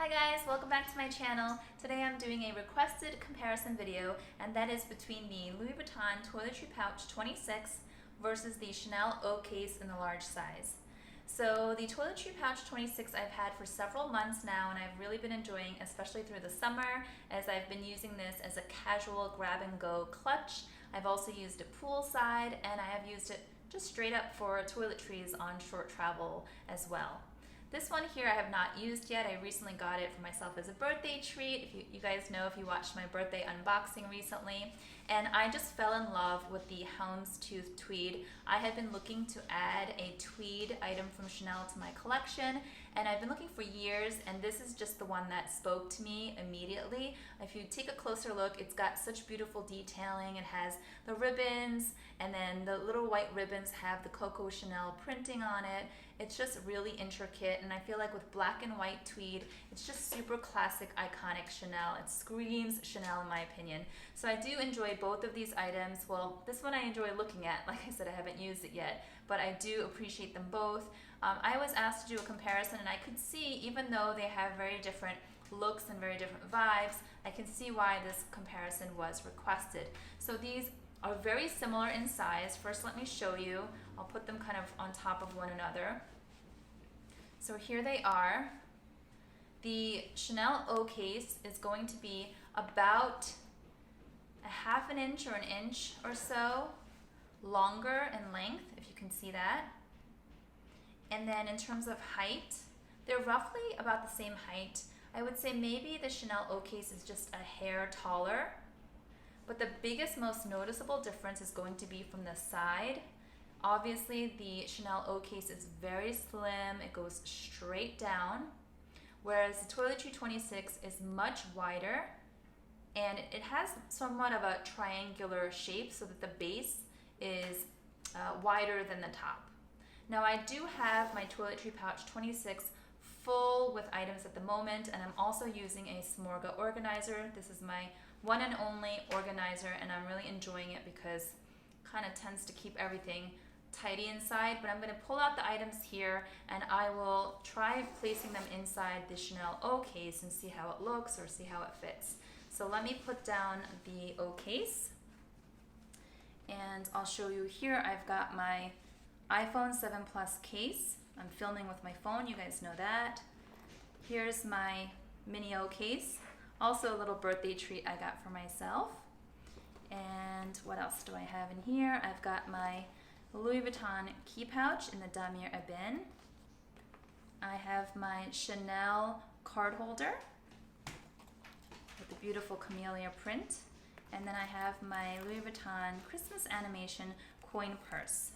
Hi guys, welcome back to my channel. Today I'm doing a requested comparison video, and that is between the Louis Vuitton Toiletry Pouch 26 versus the Chanel O case in the large size. So the Toiletry Pouch 26 I've had for several months now, and I've really been enjoying, especially through the summer, as I've been using this as a casual grab and go clutch. I've also used it poolside, and I have used it just straight up for toiletries on short travel as well. This one here I have not used yet. I recently got it for myself as a birthday treat. If you guys know, if you watched my birthday unboxing recently. And I just fell in love with the houndstooth tweed. I had been looking to add a tweed item from Chanel to my collection, and I've been looking for years, and this is just the one that spoke to me immediately. If you take a closer look, it's got such beautiful detailing. It has the ribbons, and then the little white ribbons have the Coco Chanel printing on it. It's just really intricate, and I feel like with black and white tweed, it's just super classic, iconic Chanel. It screams Chanel in my opinion. So I do enjoy both of these items. Well, this one I enjoy looking at. Like I said, I haven't used it yet, but I do appreciate them both. I was asked to do a comparison, and I could see, even though they have very different looks and very different vibes, I can see why this comparison was requested. So these are very similar in size. First, let me show you. I'll put them kind of on top of one another. So here they are. The Chanel O case is going to be about a half an inch or an inch or so longer in length, if you can see that. And then in terms of height, they're roughly about the same height. I would say maybe the Chanel O case is just a hair taller, but the biggest, most noticeable difference is going to be from the side. Obviously, the Chanel O case is very slim. It goes straight down, whereas the Toiletry 26 is much wider, and it has somewhat of a triangular shape so that the base is wider than the top. Now, I do have my Toiletry Pouch 26 full with items at the moment, and I'm also using a Smorga organizer. This is my one and only organizer, and I'm really enjoying it because it kind of tends to keep everything tidy inside. But I'm going to pull out the items here, and I will try placing them inside the Chanel O case and see how it looks or see how it fits. So let me put down the O case, and I'll show you here. I've got my iPhone 7 Plus case. I'm filming with my phone, you guys know that. Here's my Mini O case. Also a little birthday treat I got for myself. And what else do I have in here? I've got my Louis Vuitton key pouch in the Damier Ebene. I have my Chanel card holder with the beautiful camellia print. And then I have my Louis Vuitton Christmas animation coin purse.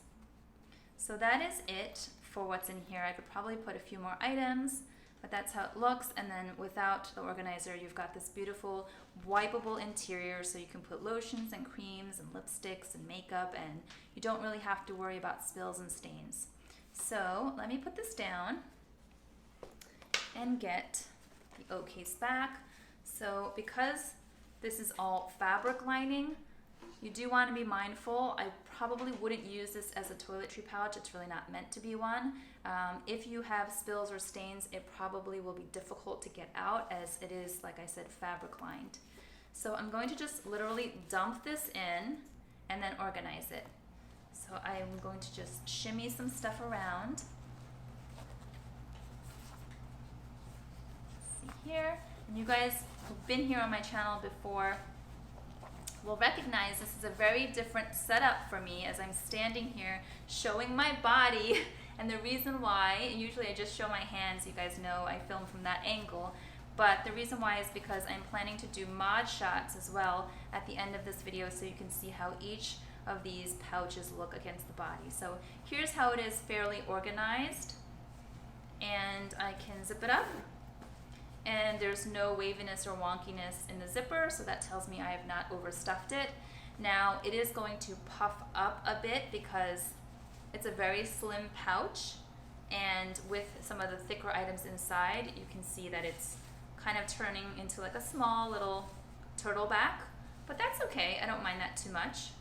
So that is it for what's in here. I could probably put a few more items, but that's how it looks. And then without the organizer, you've got this beautiful wipeable interior, so you can put lotions and creams and lipsticks and makeup, and you don't really have to worry about spills and stains. So let me put this down and get the O case back. So because this is all fabric lining, you do want to be mindful. I probably wouldn't use this as a toiletry pouch. It's really not meant to be one. If you have spills or stains, it probably will be difficult to get out, as it is, like I said, fabric lined. So I'm going to just literally dump this in and then organize it. So I'm going to just shimmy some stuff around. Let's see here. And you guys who've been here on my channel before will recognize this is a very different setup for me, as I'm standing here showing my body. And the reason why, usually I just show my hands, you guys know I film from that angle, but the reason why is because I'm planning to do mod shots as well at the end of this video, so you can see how each of these pouches look against the body. So here's how it is fairly organized, and I can zip it up. And there's no waviness or wonkiness in the zipper, so that tells me I have not overstuffed it. Now, it is going to puff up a bit because it's a very slim pouch, and with some of the thicker items inside, you can see that it's kind of turning into like a small little turtleback, but that's okay. I don't mind that too much.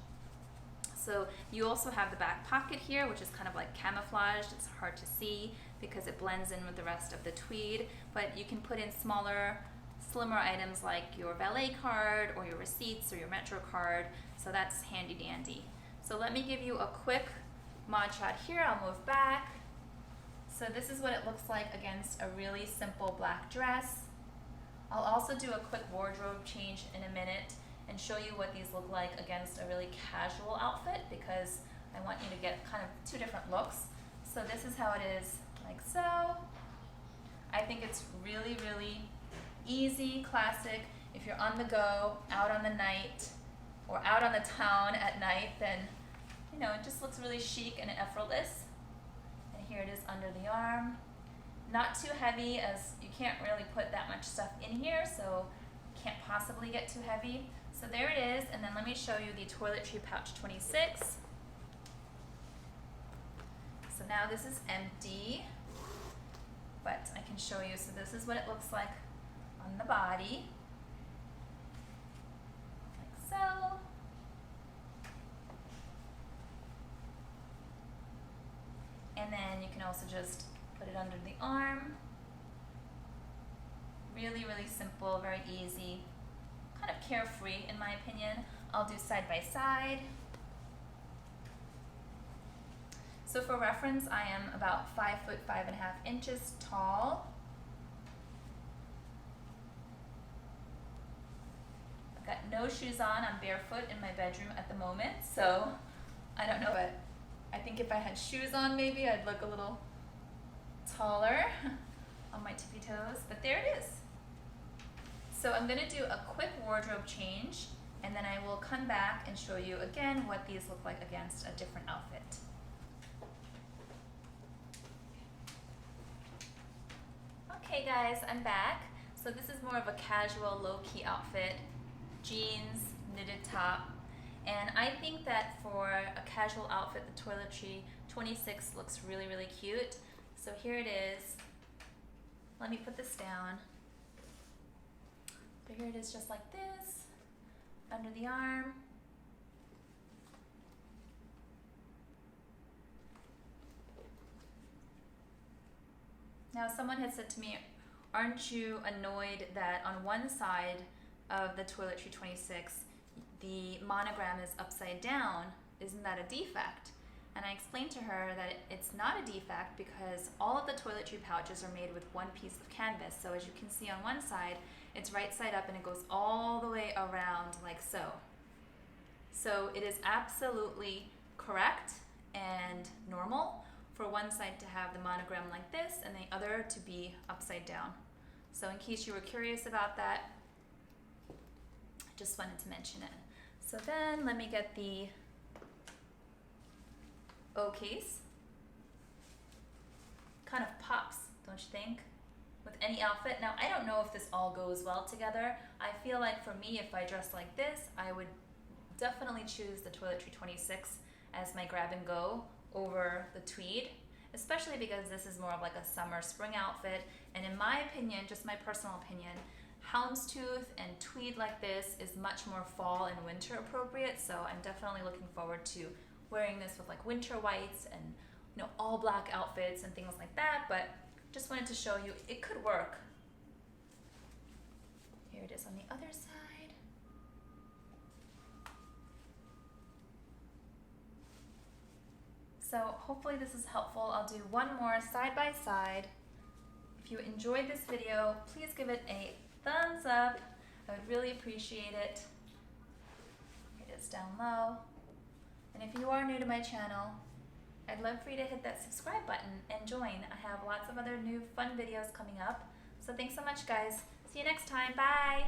So you also have the back pocket here, which is kind of like camouflaged. It's hard to see. because it blends in with the rest of the tweed, but you can put in smaller, slimmer items like your valet card or your receipts or your Metro card, so that's handy dandy. So let me give you a quick mod shot here. I'll move back. So this is what it looks like against a really simple black dress. I'll also do a quick wardrobe change in a minute and show you what these look like against a really casual outfit, because I want you to get kind of two different looks. So this is how it is, like so. I think it's really, really easy, classic. If you're on the go, out on the night, or out on the town at night, then you know, it just looks really chic and effortless. And here it is under the arm. Not too heavy, as you can't really put that much stuff in here, so can't possibly get too heavy. So there it is, and then let me show you the Toiletry Pouch 26. So now this is empty, but I can show you. So this is what it looks like on the body, like so. And then you can also just put it under the arm. Really, really simple, very easy, kind of carefree in my opinion. I'll do side by side. So for reference, I am about 5 foot 5.5 tall. I've got no shoes on. I'm barefoot in my bedroom at the moment, so I don't know, but I think if I had shoes on, maybe I'd look a little taller on my tippy toes, but there it is. So I'm going to do a quick wardrobe change, and then I will come back and show you again what these look like against a different outfit. Okay guys, I'm back. So this is more of a casual, low-key outfit, jeans, knitted top, and I think that for a casual outfit, the Toiletry 26 looks really, really cute. So here it is. Let me put this down. So here it is, just like this, under the arm. Now someone had said to me, aren't you annoyed that on one side of the Toiletry 26 the monogram is upside down? Isn't that a defect? And I explained to her that it's not a defect because all of the toiletry pouches are made with one piece of canvas. So as you can see on one side, it's right side up and it goes all the way around like so. So it is absolutely correct and normal for one side to have the monogram like this and the other to be upside down. So in case you were curious about that, I just wanted to mention it. So then let me get the O case. Kind of pops, don't you think? With any outfit. Now I don't know if this all goes well together. I feel like for me, if I dress like this, I would definitely choose the Toiletry 26 as my grab and go over the tweed, especially because this is more of like a summer spring outfit. And in my opinion, just my personal opinion, houndstooth and tweed like this is much more fall and winter appropriate. So I'm definitely looking forward to wearing this with like winter whites and, you know, all black outfits and things like that. But just wanted to show you it could work. Here it is on the other side. So hopefully this is helpful. I'll do one more side by side. If you enjoyed this video, please give it a thumbs up. I would really appreciate it. It is down low. And if you are new to my channel, I'd love for you to hit that subscribe button and join. I have lots of other new fun videos coming up. So thanks so much, guys. See you next time. Bye.